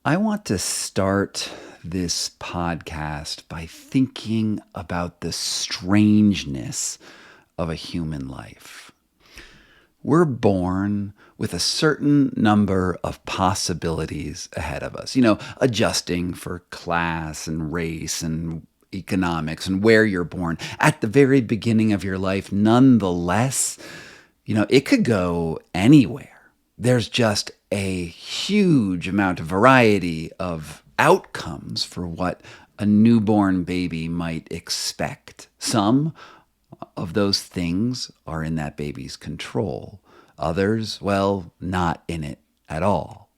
I want to start this podcast by thinking about the strangeness of a human life. We're born with a certain number of possibilities ahead of us, adjusting for class and race and economics and where you're born at the very beginning of your life. Nonetheless, it could go anywhere. There's just a huge amount of variety of outcomes for what a newborn baby might expect. Some of those things are in that baby's control. Others, well, not in it at all.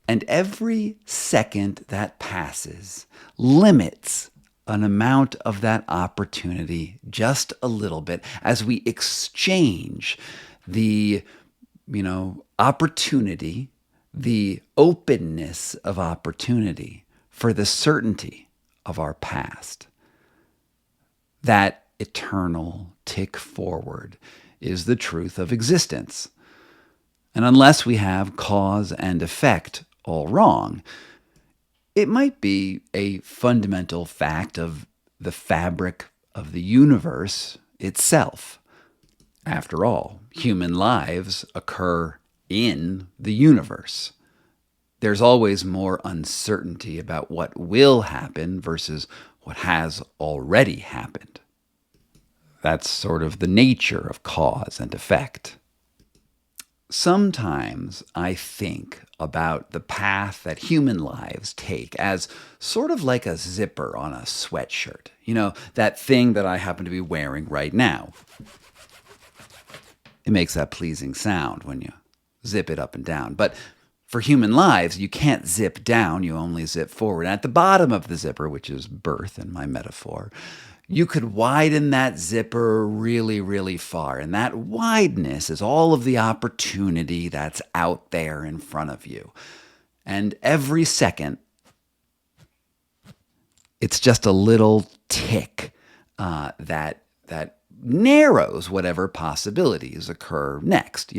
And every second that passes limits an amount of that opportunity just a little bit as we exchange the opportunity, the openness of opportunity for the certainty of our past. That eternal tick forward is the truth of existence. And unless we have cause and effect all wrong, it might be a fundamental fact of the fabric of the universe itself. After all, human lives occur in the universe. There's always more uncertainty about what will happen versus what has already happened. That's sort of the nature of cause and effect. Sometimes I think about the path that human lives take as sort of like a zipper on a sweatshirt. That thing that I happen to be wearing right now. It makes that pleasing sound when you zip it up and down. But for human lives, you can't zip down, you only zip forward. And at the bottom of the zipper, which is birth in my metaphor, you could widen that zipper really, really far. And that wideness is all of the opportunity that's out there in front of you. And every second, it's just a little tick that narrows whatever possibilities occur next.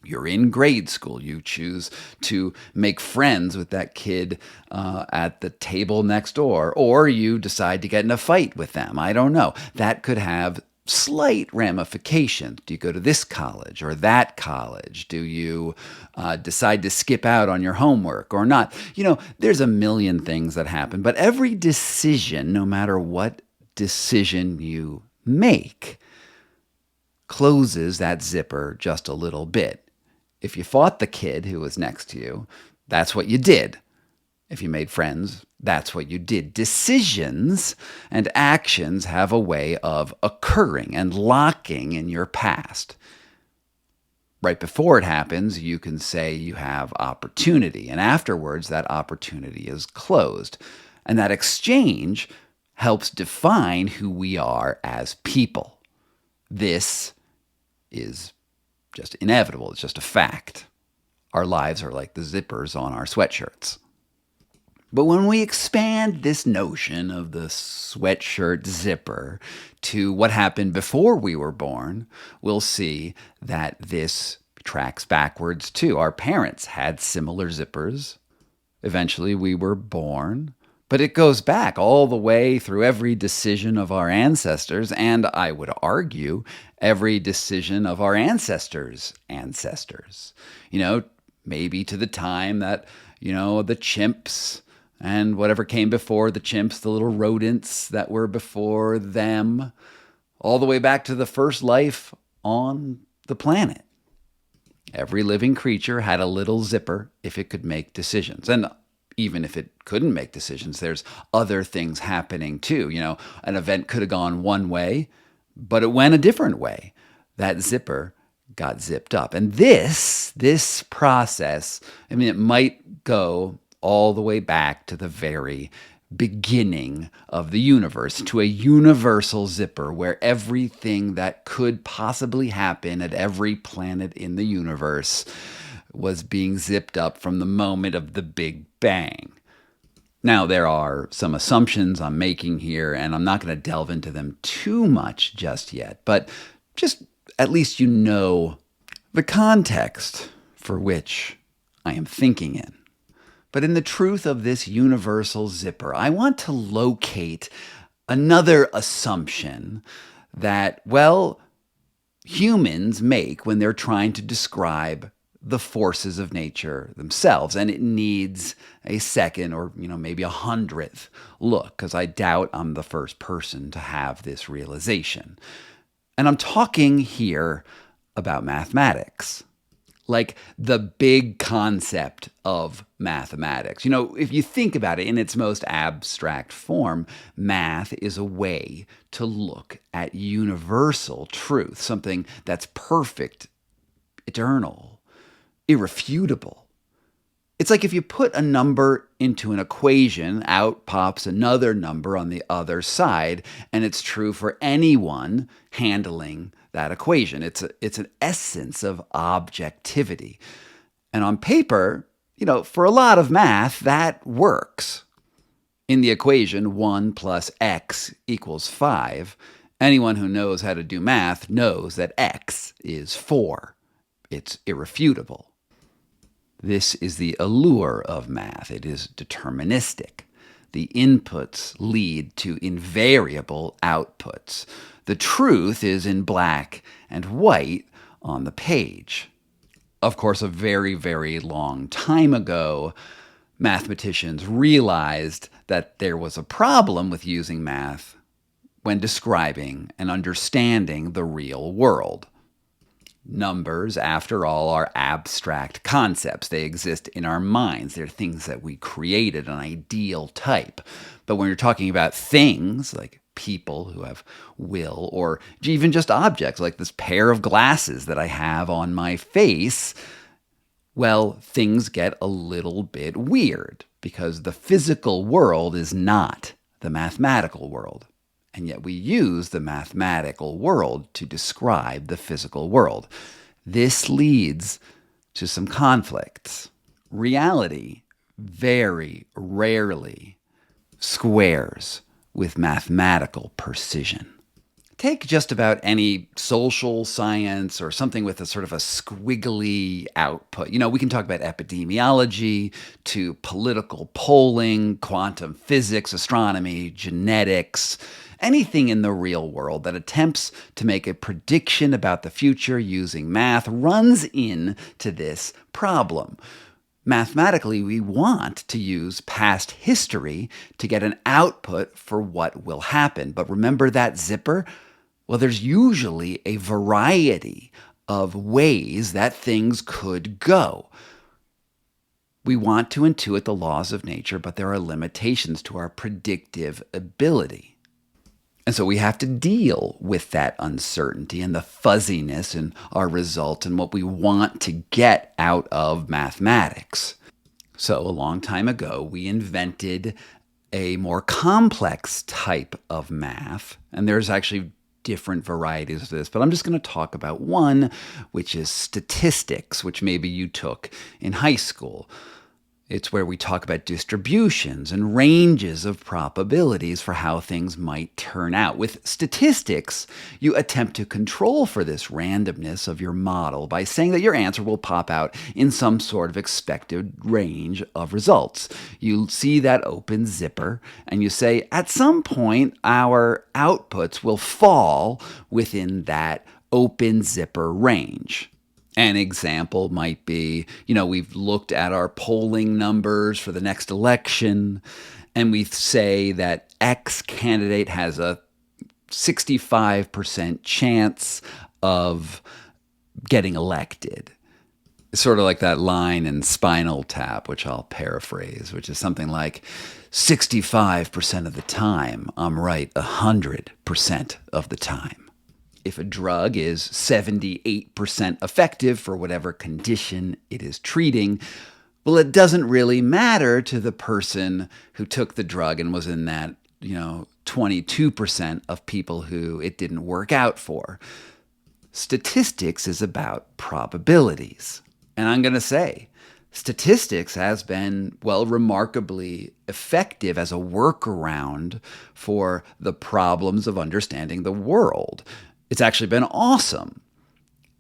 You're in grade school. You choose to make friends with that kid at the table next door, or you decide to get in a fight with them. I don't know. That could have slight ramifications. Do you go to this college or that college? Do you decide to skip out on your homework or not? There's a million things that happen, but every decision, no matter what decision you make, closes that zipper just a little bit. If you fought the kid who was next to you, that's what you did. If you made friends, that's what you did. Decisions and actions have a way of occurring and locking in your past. Right before it happens, you can say you have opportunity, and afterwards, that opportunity is closed. And that exchange helps define who we are as people. This is just inevitable. It's just a fact. Our lives are like the zippers on our sweatshirts. But when we expand this notion of the sweatshirt zipper to what happened before we were born, we'll see that this tracks backwards too. Our parents had similar zippers. Eventually we were born. But it goes back all the way through every decision of our ancestors, and I would argue every decision of our ancestors' ancestors. Maybe to the time that, the chimps and whatever came before the chimps, the little rodents that were before them, all the way back to the first life on the planet. Every living creature had a little zipper if it could make decisions. And even if it couldn't make decisions, there's other things happening too. An event could have gone one way, but it went a different way. That zipper got zipped up. And this process, it might go all the way back to the very beginning of the universe, to a universal zipper where everything that could possibly happen at every planet in the universe was being zipped up from the moment of the Big Bang. Now, there are some assumptions I'm making here, and I'm not going to delve into them too much just yet, but just at least the context for which I am thinking in. But in the truth of this universal zipper, I want to locate another assumption that, well, humans make when they're trying to describe the forces of nature themselves. And it needs a second or, maybe a 100th look, because I doubt I'm the first person to have this realization. And I'm talking here about mathematics, like the big concept of mathematics. If you think about it in its most abstract form, math is a way to look at universal truth, something that's perfect, eternal, irrefutable. It's like if you put a number into an equation, out pops another number on the other side, and it's true for anyone handling that equation. It's an essence of objectivity. And on paper, for a lot of math, that works. In the equation, 1 plus x equals 5, anyone who knows how to do math knows that x is 4. It's irrefutable. This is the allure of math. It is deterministic. The inputs lead to invariable outputs. The truth is in black and white on the page. Of course, a very, very long time ago, mathematicians realized that there was a problem with using math when describing and understanding the real world. Numbers, after all, are abstract concepts. They exist in our minds. They're things that we created, an ideal type. But when you're talking about things like people who have will, or even just objects like this pair of glasses that I have on my face, well, things get a little bit weird because the physical world is not the mathematical world. And yet we use the mathematical world to describe the physical world. This leads to some conflicts. Reality very rarely squares with mathematical precision. Take just about any social science or something with a sort of a squiggly output. We can talk about epidemiology to political polling, quantum physics, astronomy, genetics, anything in the real world that attempts to make a prediction about the future using math runs into this problem. Mathematically, we want to use past history to get an output for what will happen. But remember that zipper? Well, there's usually a variety of ways that things could go. We want to intuit the laws of nature, but there are limitations to our predictive ability. And so we have to deal with that uncertainty and the fuzziness in our results and what we want to get out of mathematics. So a long time ago, we invented a more complex type of math, and there's actually different varieties of this, but I'm just going to talk about one, which is statistics, which maybe you took in high school. It's where we talk about distributions and ranges of probabilities for how things might turn out. With statistics, you attempt to control for this randomness of your model by saying that your answer will pop out in some sort of expected range of results. You see that open zipper and you say, at some point, our outputs will fall within that open zipper range. An example might be, we've looked at our polling numbers for the next election, and we say that X candidate has a 65% chance of getting elected. It's sort of like that line in Spinal Tap, which I'll paraphrase, which is something like, 65% of the time, I'm right 100% of the time. If a drug is 78% effective for whatever condition it is treating, well, it doesn't really matter to the person who took the drug and was in that, 22% of people who it didn't work out for. Statistics is about probabilities. And I'm going to say, statistics has been, remarkably effective as a workaround for the problems of understanding the world. It's actually been awesome.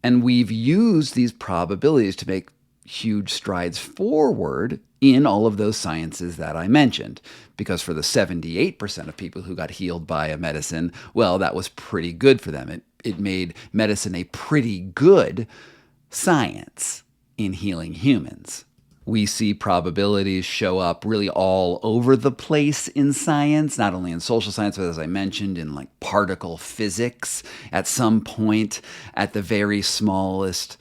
And we've used these probabilities to make, huge strides forward in all of those sciences that I mentioned. Because for the 78% of people who got healed by a medicine, well, that was pretty good for them. It made medicine a pretty good science in healing humans. We see probabilities show up really all over the place in science, not only in social science, but as I mentioned, in like particle physics. At some point, at the very smallest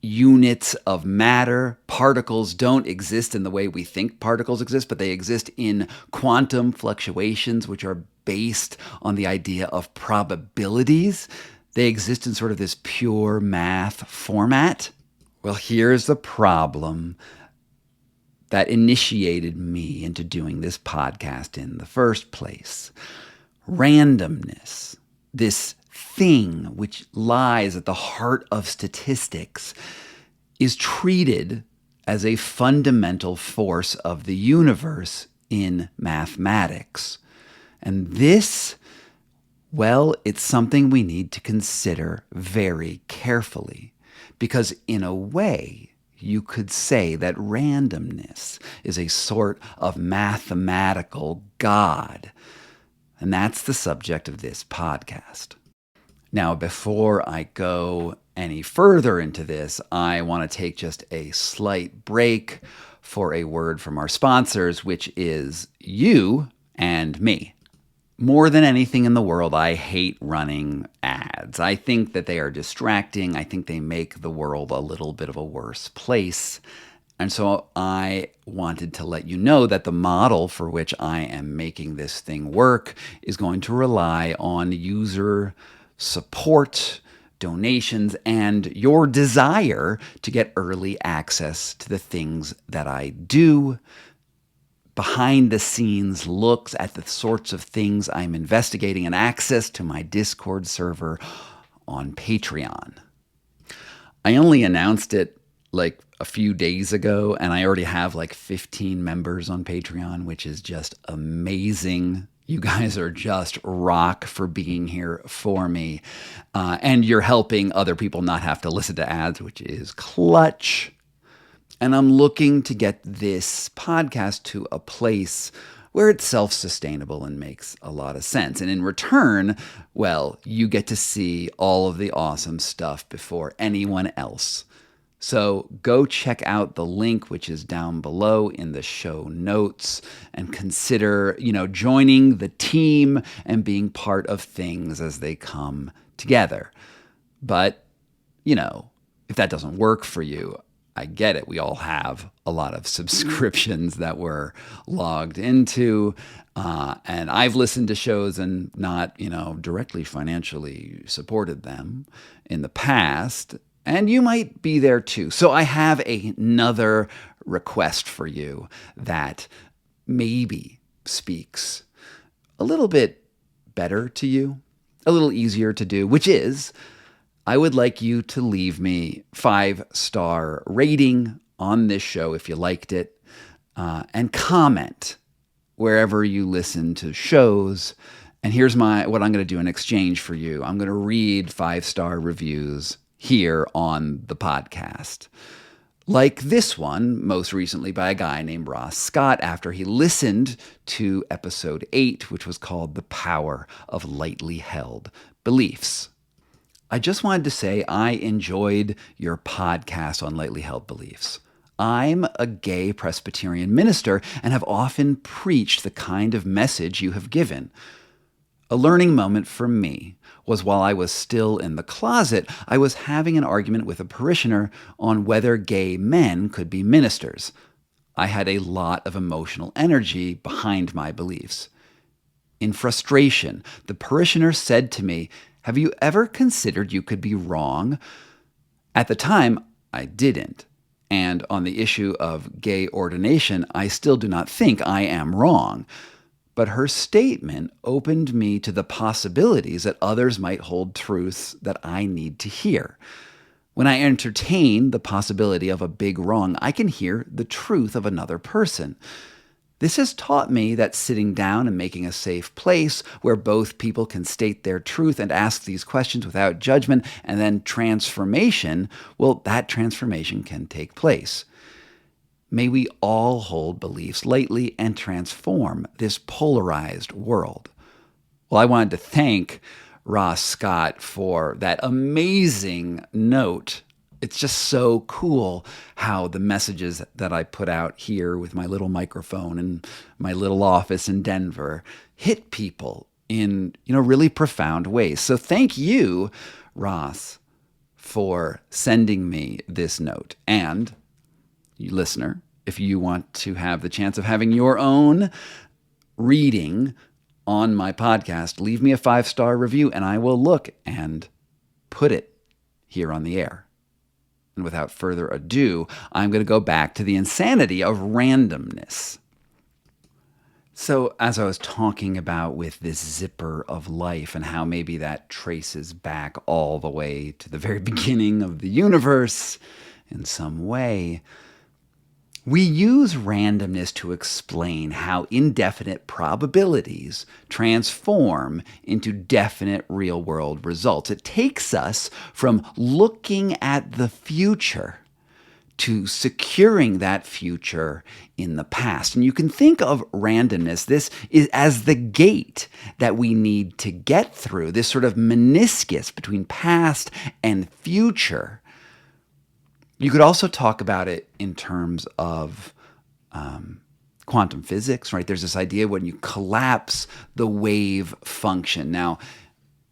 units of matter, particles don't exist in the way we think particles exist, but they exist in quantum fluctuations, which are based on the idea of probabilities. They exist in sort of this pure math format. Well, here's the problem that initiated me into doing this podcast in the first place. Randomness, this thing which lies at the heart of statistics, is treated as a fundamental force of the universe in mathematics. And this, well, it's something we need to consider very carefully, because in a way, you could say that randomness is a sort of mathematical God. And that's the subject of this podcast. Now, before I go any further into this, I want to take just a slight break for a word from our sponsors, which is you and me. More than anything in the world, I hate running ads. I think that they are distracting. I think they make the world a little bit of a worse place. And so I wanted to let you know that the model for which I am making this thing work is going to rely on user support, donations, and your desire to get early access to the things that I do. Behind the scenes looks at the sorts of things I'm investigating, and access to my Discord server on Patreon. I only announced it like a few days ago, and I already have like 15 members on Patreon, which is just amazing. You guys are just rock for being here for me. And you're helping other people not have to listen to ads, which is clutch. And I'm looking to get this podcast to a place where it's self-sustainable and makes a lot of sense. And in return, well, you get to see all of the awesome stuff before anyone else. So go check out the link, which is down below in the show notes, and consider, joining the team and being part of things as they come together. But, if that doesn't work for you, I get it. We all have a lot of subscriptions that we're logged into. And I've listened to shows and not, directly financially supported them in the past. And you might be there too. So I have another request for you that maybe speaks a little bit better to you, a little easier to do, which is I would like you to leave me 5-star rating on this show if you liked it, and comment wherever you listen to shows. And here's what I'm going to do in exchange for you. I'm going to read 5-star reviews here on the podcast. Like this one, most recently by a guy named Ross Scott, after he listened to episode 8, which was called The Power of Lightly Held Beliefs. I just wanted to say I enjoyed your podcast on lightly held beliefs. I'm a gay Presbyterian minister and have often preached the kind of message you have given. A learning moment for me was while I was still in the closet, I was having an argument with a parishioner on whether gay men could be ministers. I had a lot of emotional energy behind my beliefs. In frustration, the parishioner said to me, "Have you ever considered you could be wrong?" At the time, I didn't. And on the issue of gay ordination, I still do not think I am wrong. But her statement opened me to the possibilities that others might hold truths that I need to hear. When I entertain the possibility of a big wrong, I can hear the truth of another person. This has taught me that sitting down and making a safe place where both people can state their truth and ask these questions without judgment, and then transformation, well, that transformation can take place. May we all hold beliefs lightly and transform this polarized world. Well, I wanted to thank Ross Scott for that amazing note. It's just so cool how the messages that I put out here with my little microphone and my little office in Denver hit people in, really profound ways. So thank you, Ross, for sending me this note. And you listener, if you want to have the chance of having your own reading on my podcast, leave me a 5-star review and I will look and put it here on the air. And without further ado, I'm going to go back to the insanity of randomness. So as I was talking about with this zipper of life and how maybe that traces back all the way to the very beginning of the universe in some way, we use randomness to explain how indefinite probabilities transform into definite real-world results. It takes us from looking at the future to securing that future in the past. And you can think of randomness, this is as the gate that we need to get through, this sort of meniscus between past and future. You could also talk about it in terms of quantum physics, right? There's this idea when you collapse the wave function. Now,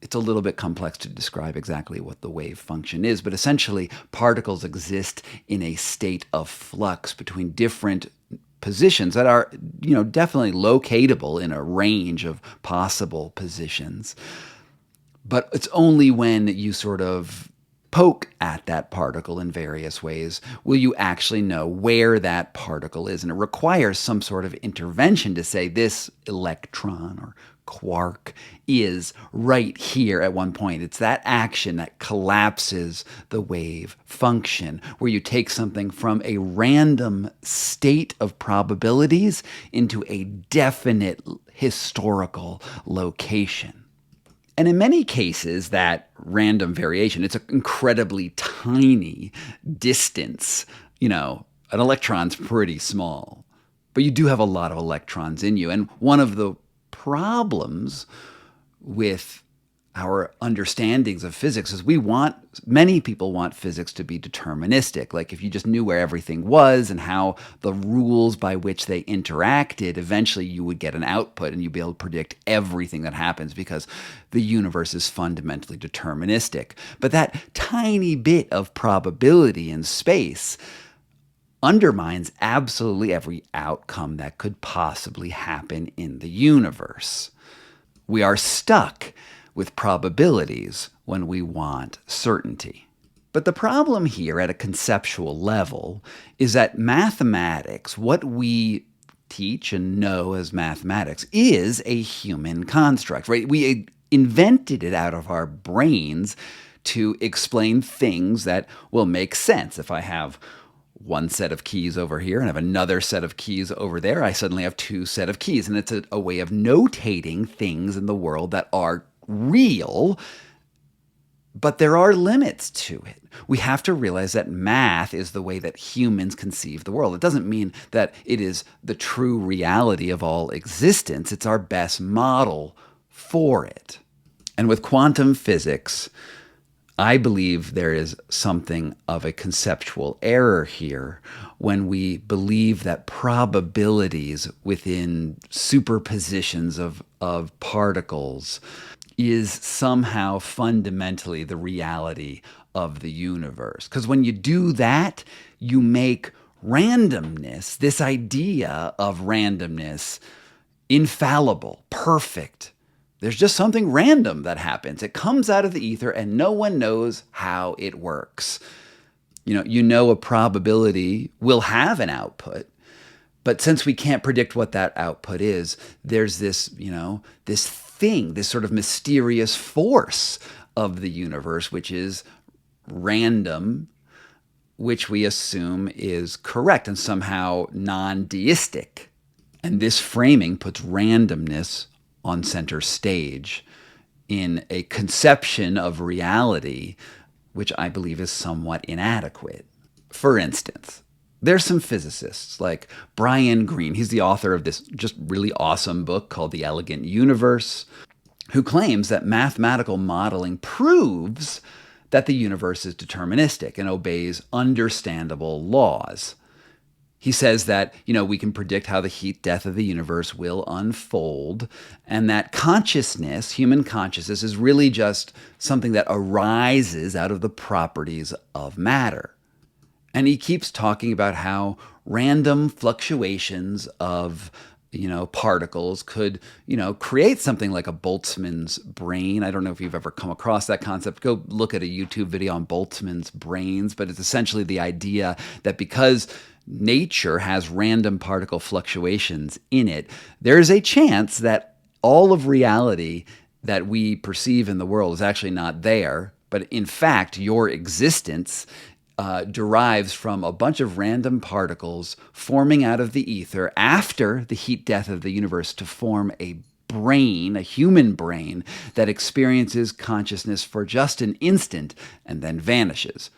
it's a little bit complex to describe exactly what the wave function is, but essentially particles exist in a state of flux between different positions that are, definitely locatable in a range of possible positions. But it's only when you sort of poke at that particle in various ways will you actually know where that particle is. And it requires some sort of intervention to say this electron or quark is right here at one point. It's that action that collapses the wave function, where you take something from a random state of probabilities into a definite historical location. And in many cases, that random variation, it's an incredibly tiny distance. An electron's pretty small, but you do have a lot of electrons in you. And one of the problems with our understandings of physics is many people want physics to be deterministic. Like if you just knew where everything was and how the rules by which they interacted, eventually you would get an output and you'd be able to predict everything that happens because the universe is fundamentally deterministic. But that tiny bit of probability in space undermines absolutely every outcome that could possibly happen in the universe. We are stuck with probabilities when we want certainty. But the problem here at a conceptual level is that mathematics, what we teach and know as mathematics, is a human construct, right? We invented it out of our brains to explain things that will make sense. If I have one set of keys over here and have another set of keys over there, I suddenly have two set of keys. And it's a way of notating things in the world that are real, but there are limits to it. We have to realize that math is the way that humans conceive the world. It doesn't mean that it is the true reality of all existence. It's our best model for it. And with quantum physics, I believe there is something of a conceptual error here when we believe that probabilities within superpositions of particles is somehow fundamentally the reality of the universe. Because when you do that, you make randomness, this idea of randomness, infallible, perfect. There's just something random that happens. It comes out of the ether and no one knows how it works. A probability will have an output, but since we can't predict what that output is, there's this, this thing, this sort of mysterious force of the universe, which is random, which we assume is correct and somehow non-deistic. And this framing puts randomness on center stage in a conception of reality which I believe is somewhat inadequate. For instance, there's some physicists like Brian Greene. He's the author of this just really awesome book called The Elegant Universe, who claims that mathematical modeling proves that the universe is deterministic and obeys understandable laws. He says that, we can predict how the heat death of the universe will unfold, and that consciousness, human consciousness, is really just something that arises out of the properties of matter. And he keeps talking about how random fluctuations of particles could, create something like a Boltzmann's brain. I don't know if you've ever come across that concept. Go look at a YouTube video on Boltzmann's brains, but it's essentially the idea that because nature has random particle fluctuations in it, there's a chance that all of reality that we perceive in the world is actually not there, but in fact, your existence derives from a bunch of random particles forming out of the ether after the heat death of the universe to form a brain, a human brain, that experiences consciousness for just an instant and then vanishes.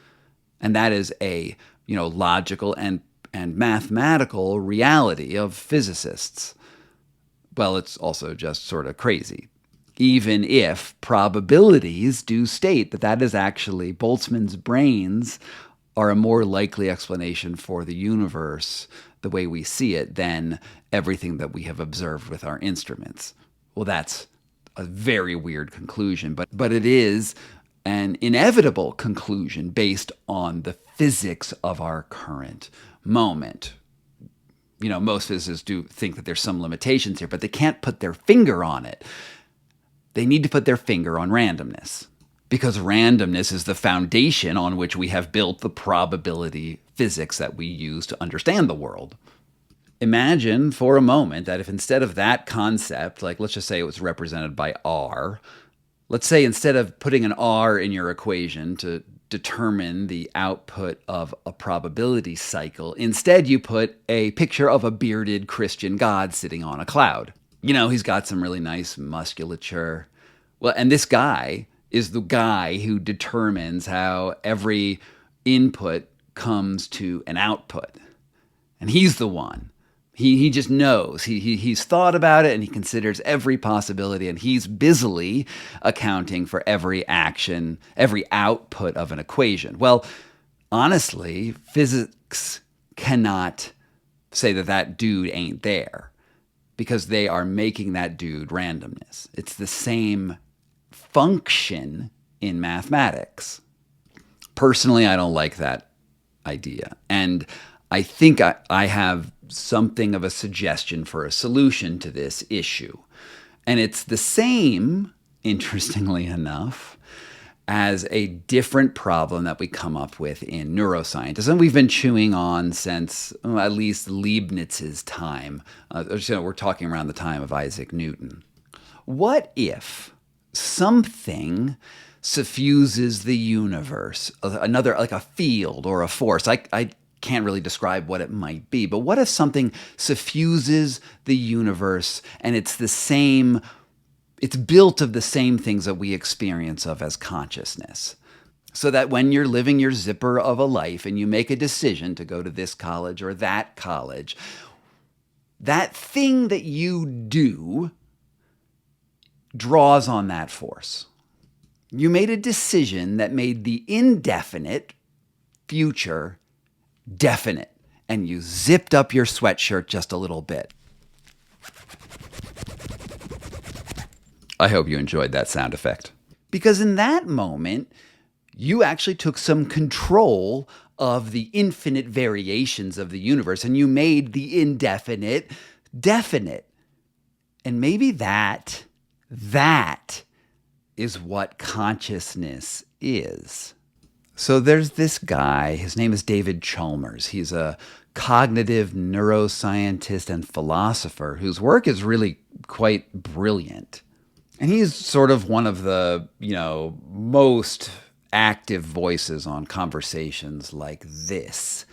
And that is a logical and mathematical reality of physicists. Well, it's also just sort of crazy. Even if probabilities do state that that is actually Boltzmann's brains are a more likely explanation for the universe the way we see it than everything that we have observed with our instruments. Well, that's a very weird conclusion, but it is an inevitable conclusion based on the physics of our current moment. Most physicists do think that there's some limitations here, but they can't put their finger on it. They need to put their finger on randomness, because randomness is the foundation on which we have built the probability physics that we use to understand the world. Imagine for a moment that if instead of that concept, like let's just say it was represented by R, let's say instead of putting an R in your equation to determine the output of a probability cycle, instead you put a picture of a bearded Christian god sitting on a cloud. He's got some really nice musculature. Well, and this guy is the guy who determines how every input comes to an output. And he's the one. He just knows. He's thought about it and he considers every possibility, and he's busily accounting for every action, every output of an equation. Well, honestly, physics cannot say that dude ain't there, because they are making that dude randomness. It's the same function in mathematics. Personally, I don't like that idea. And I think I have something of a suggestion for a solution to this issue. And it's the same, interestingly enough, as a different problem that we come up with in neuroscience. And we've been chewing on since at least Leibniz's time. We're talking around the time of Isaac Newton. What if something suffuses the universe, another, like a field or a force? I can't really describe what it might be, but what if something suffuses the universe and it's built of the same things that we experience of as consciousness? So that when you're living your zipper of a life and you make a decision to go to this college or that college, that thing that you do draws on that force. You made a decision that made the indefinite future definite, and you zipped up your sweatshirt just a little bit. I hope you enjoyed that sound effect. Because in that moment, you actually took some control of the infinite variations of the universe, and you made the indefinite definite. And maybe that is what consciousness is. So there's this guy, his name is David Chalmers. He's a cognitive neuroscientist and philosopher whose work is really quite brilliant. And he's sort of one of the, most active voices on conversations like this.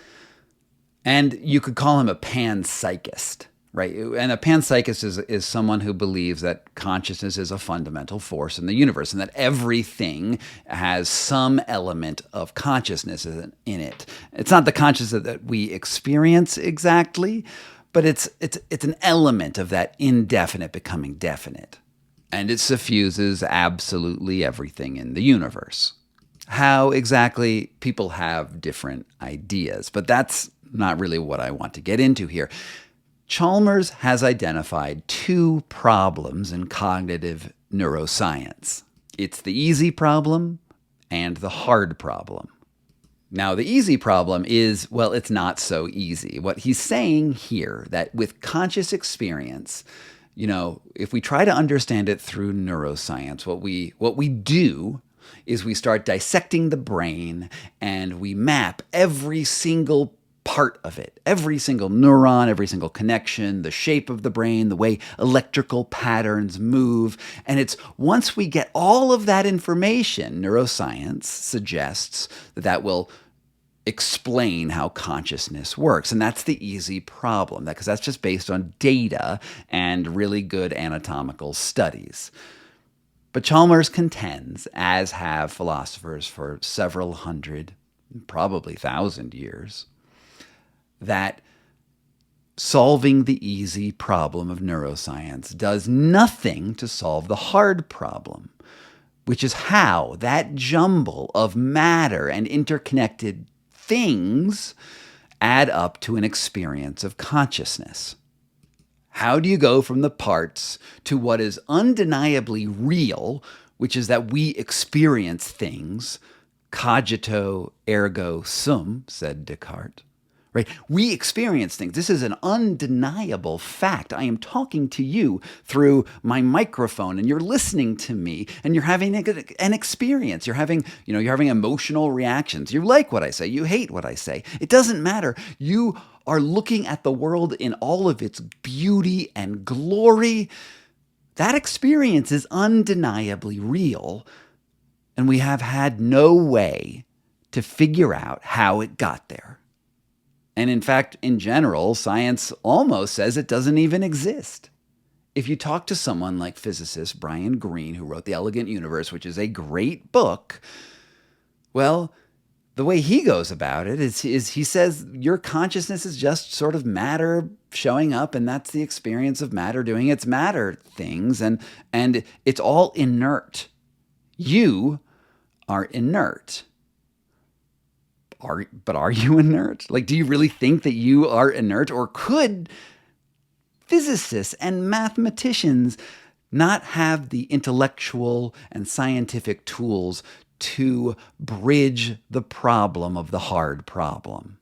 And you could call him a panpsychist. Right. And a panpsychist is someone who believes that consciousness is a fundamental force in the universe and that everything has some element of consciousness in it. It's not the consciousness that we experience exactly, but it's an element of that indefinite becoming definite. And it suffuses absolutely everything in the universe. How exactly, people have different ideas, but that's not really what I want to get into here. Chalmers has identified two problems in cognitive neuroscience. It's the easy problem and the hard problem. Now, the easy problem is, well, it's not so easy. What he's saying here, that with conscious experience, if we try to understand it through neuroscience, what we do is we start dissecting the brain and we map every single part of it, every single neuron, every single connection, the shape of the brain, the way electrical patterns move. And it's once we get all of that information, neuroscience suggests that will explain how consciousness works. And that's the easy problem, because that's just based on data and really good anatomical studies. But Chalmers contends, as have philosophers for several hundred, probably 1,000 years, that solving the easy problem of neuroscience does nothing to solve the hard problem, which is how that jumble of matter and interconnected things add up to an experience of consciousness. How do you go from the parts to what is undeniably real, which is that we experience things? Cogito ergo sum, said Descartes. Right? We experience things. This is an undeniable fact. I am talking to you through my microphone and you're listening to me and you're having an experience. You're having emotional reactions. You like what I say. You hate what I say. It doesn't matter. You are looking at the world in all of its beauty and glory. That experience is undeniably real, and we have had no way to figure out how it got there. And in fact, in general, science almost says it doesn't even exist. If you talk to someone like physicist Brian Greene, who wrote The Elegant Universe, which is a great book, well, the way he goes about it is he says your consciousness is just sort of matter showing up, and that's the experience of matter doing its matter things, and it's all inert. You are inert. But are you inert? Like, do you really think that you are inert? Or could physicists and mathematicians not have the intellectual and scientific tools to bridge the problem of the hard problem?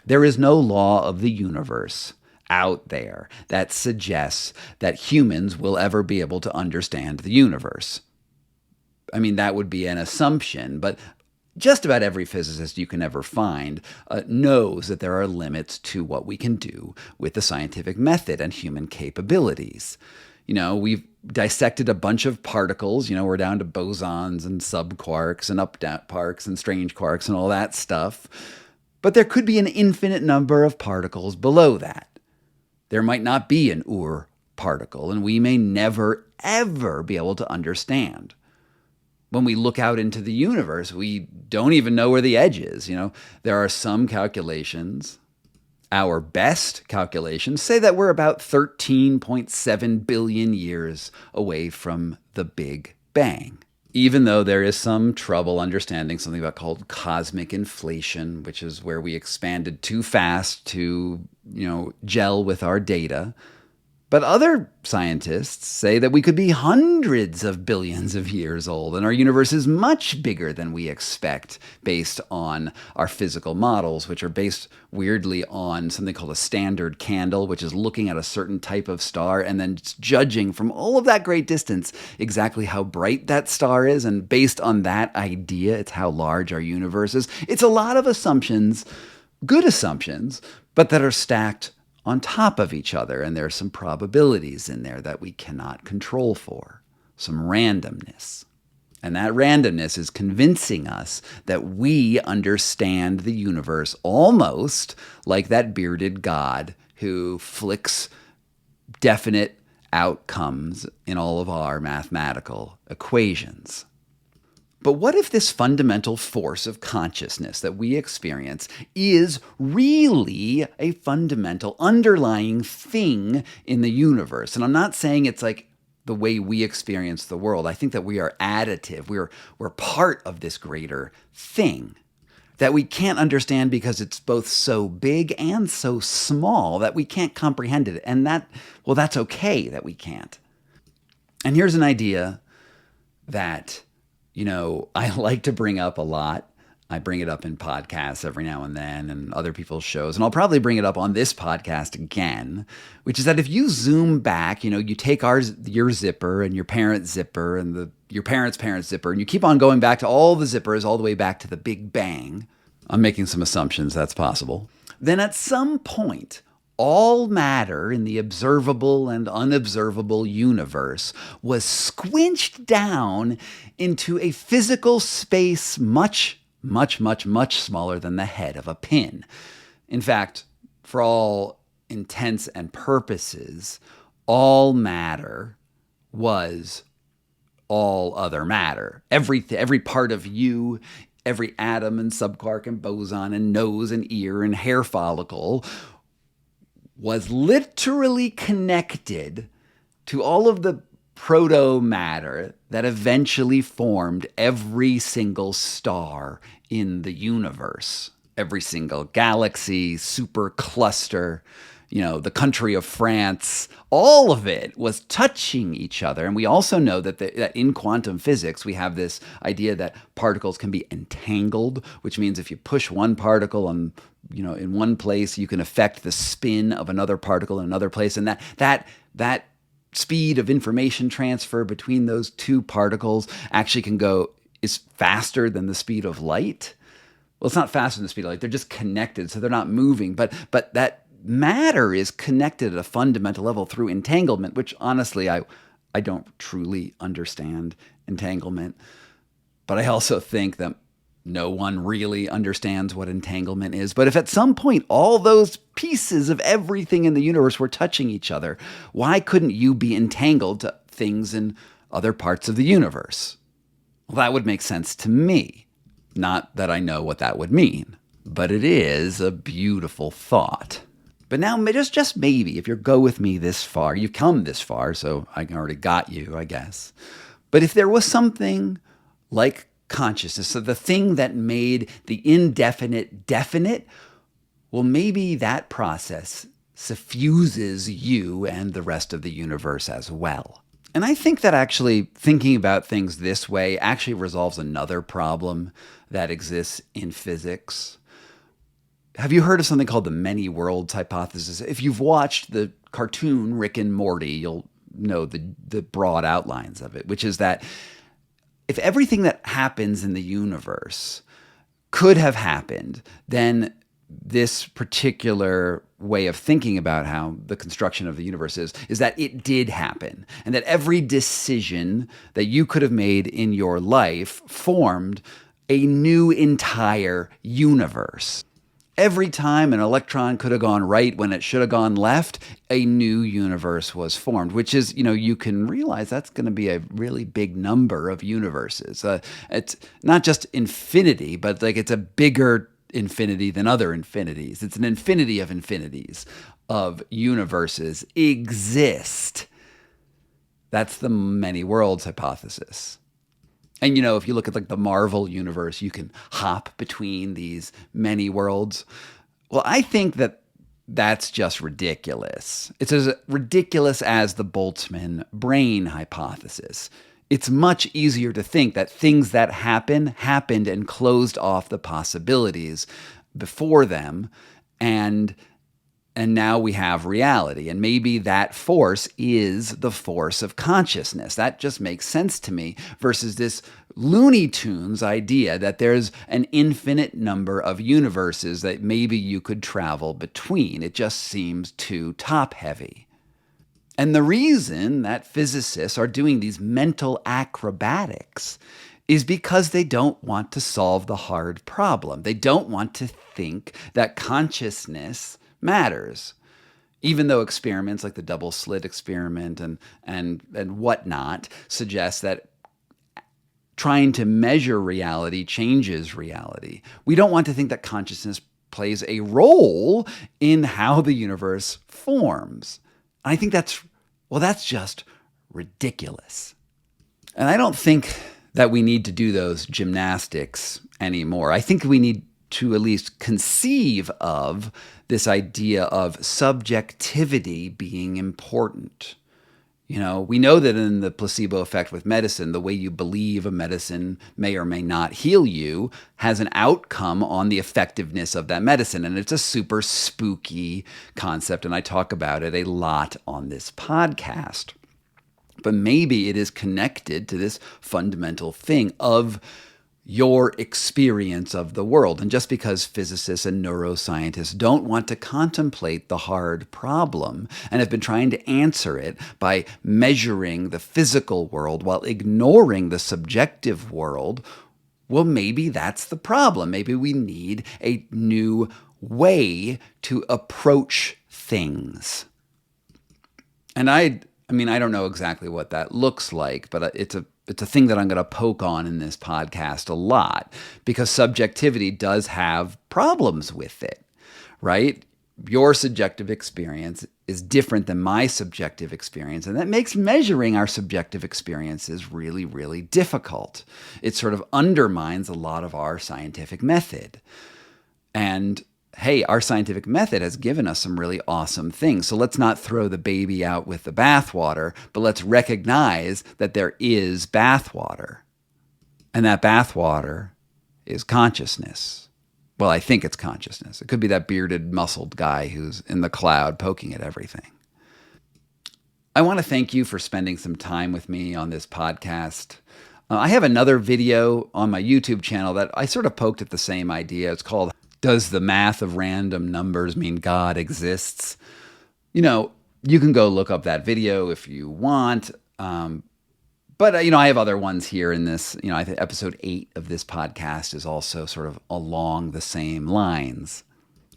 There is no law of the universe out there that suggests that humans will ever be able to understand the universe. I mean, that would be an assumption, but just about every physicist you can ever find knows that there are limits to what we can do with the scientific method and human capabilities. We've dissected a bunch of particles. We're down to bosons and subquarks and up-down quarks and strange quarks and all that stuff. But there could be an infinite number of particles below that. There might not be an Ur particle, and we may never, ever be able to understand. When we look out into the universe, we don't even know where the edge is. There are some calculations. Our best calculations say that we're about 13.7 billion years away from the Big Bang. Even though there is some trouble understanding something called cosmic inflation, which is where we expanded too fast to, gel with our data. But other scientists say that we could be hundreds of billions of years old, and our universe is much bigger than we expect based on our physical models, which are based weirdly on something called a standard candle, which is looking at a certain type of star and then judging from all of that great distance exactly how bright that star is. And based on that idea, it's how large our universe is. It's a lot of assumptions, good assumptions, but that are stacked on top of each other, and there are some probabilities in there that we cannot control for, some randomness. And that randomness is convincing us that we understand the universe almost like that bearded god who flicks definite outcomes in all of our mathematical equations. But what if this fundamental force of consciousness that we experience is really a fundamental underlying thing in the universe? And I'm not saying it's like the way we experience the world. I think that we are additive. We're part of this greater thing that we can't understand because it's both so big and so small that we can't comprehend it. And that's okay that we can't. And here's an idea that I like to bring up a lot. I bring it up in podcasts every now and then and other people's shows. And I'll probably bring it up on this podcast again, which is that if you zoom back, you take your zipper and your parents' zipper and your parents' parents' zipper, and you keep on going back to all the zippers all the way back to the Big Bang. I'm making some assumptions that's possible. Then at some point, all matter in the observable and unobservable universe was squinched down into a physical space much, much, much, much smaller than the head of a pin. In fact, for all intents and purposes, all matter was all other matter. Every part of you, every atom and subquark and boson and nose and ear and hair follicle was literally connected to all of the proto-matter that eventually formed every single star in the universe. Every single galaxy, supercluster, the country of France, all of it was touching each other. And we also know that in quantum physics, we have this idea that particles can be entangled, which means if you push one particle on in one place, you can affect the spin of another particle in another place. And that speed of information transfer between those two particles actually is faster than the speed of light. Well, it's not faster than the speed of light. They're just connected, so they're not moving. But that matter is connected at a fundamental level through entanglement, which honestly, I don't truly understand entanglement. But I also think that no one really understands what entanglement is. But if at some point all those pieces of everything in the universe were touching each other, why couldn't you be entangled to things in other parts of the universe? Well, that would make sense to me. Not that I know what that would mean, but it is a beautiful thought. But now, just maybe, if you go with me this far, you've come this far, so I already got you, I guess. But if there was something like consciousness, so the thing that made the indefinite definite, well, maybe that process suffuses you and the rest of the universe as well. And I think that actually thinking about things this way actually resolves another problem that exists in physics. Have you heard of something called the many worlds hypothesis? If you've watched the cartoon Rick and Morty, you'll know the broad outlines of it, which is that if everything that happens in the universe could have happened, then this particular way of thinking about how the construction of the universe is that it did happen, and that every decision that you could have made in your life formed a new entire universe. Every time an electron could have gone right when it should have gone left, a new universe was formed, which is, you can realize that's going to be a really big number of universes. It's not just infinity, but it's a bigger infinity than other infinities. It's an infinity of infinities of universes exist. That's the many worlds hypothesis. And, if you look at the Marvel universe, you can hop between these many worlds. Well, I think that that's just ridiculous. It's as ridiculous as the Boltzmann brain hypothesis. It's much easier to think that things that happened and closed off the possibilities before them, and now we have reality. And maybe that force is the force of consciousness. That just makes sense to me versus this Looney Tunes idea that there's an infinite number of universes that maybe you could travel between. It just seems too top-heavy. And the reason that physicists are doing these mental acrobatics is because they don't want to solve the hard problem. They don't want to think that consciousness matters. Even though experiments like the double slit experiment and whatnot suggest that trying to measure reality changes reality. We don't want to think that consciousness plays a role in how the universe forms. I think that's just ridiculous. And I don't think that we need to do those gymnastics anymore. I think we need to at least conceive of this idea of subjectivity being important. You know, we know that in the placebo effect with medicine, the way you believe a medicine may or may not heal you has an outcome on the effectiveness of that medicine. And it's a super spooky concept, and I talk about it a lot on this podcast. But maybe it is connected to this fundamental thing of your experience of the world. And just because physicists and neuroscientists don't want to contemplate the hard problem and have been trying to answer it by measuring the physical world while ignoring the subjective world, well, maybe that's the problem. Maybe we need a new way to approach things. And I mean, I don't know exactly what that looks like, but it's a thing that I'm going to poke on in this podcast a lot, because subjectivity does have problems with it, right? Your subjective experience is different than my subjective experience, and that makes measuring our subjective experiences really, really difficult. It sort of undermines a lot of our scientific method. And hey, our scientific method has given us some really awesome things. So let's not throw the baby out with the bathwater, but let's recognize that there is bathwater. And that bathwater is consciousness. Well, I think it's consciousness. It could be that bearded, muscled guy who's in the cloud poking at everything. I want to thank you for spending some time with me on this podcast. I have another video on my YouTube channel that I sort of poked at the same idea. It's called Does the Math of Random Numbers Mean God Exists? You know, you can go look up that video if you want. But I have other ones here in this. I think episode 8 of this podcast is also sort of along the same lines,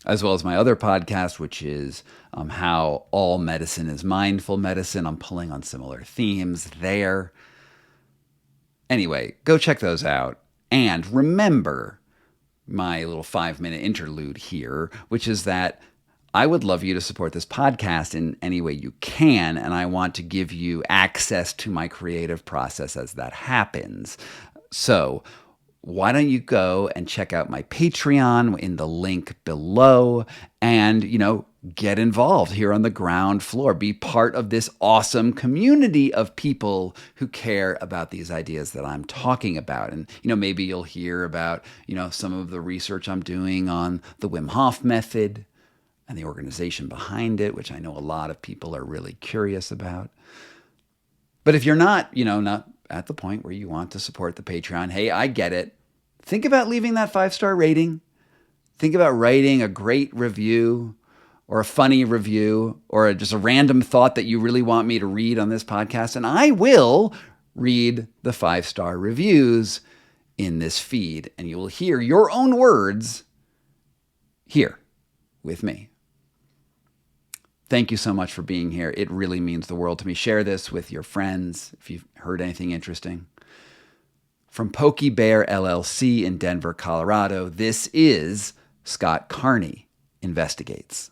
as well as my other podcast, which is How All Medicine is Mindful Medicine. I'm pulling on similar themes there. Anyway, go check those out. And remember my little 5-minute interlude here, which is that I would love you to support this podcast in any way you can, and I want to give you access to my creative process as that happens. So why don't you go and check out my Patreon in the link below and, get involved here on the ground floor. Be part of this awesome community of people who care about these ideas that I'm talking about. And, maybe you'll hear about, some of the research I'm doing on the Wim Hof method and the organization behind it, which I know a lot of people are really curious about. But if you're not, not at the point where you want to support the Patreon, hey, I get it. Think about leaving that 5-star rating. Think about writing a great review or a funny review or just a random thought that you really want me to read on this podcast. And I will read the 5-star reviews in this feed, and you will hear your own words here with me. Thank you so much for being here. It really means the world to me. Share this with your friends if you've heard anything interesting. From PokeyBear LLC in Denver, Colorado, this is Scott Carney Investigates.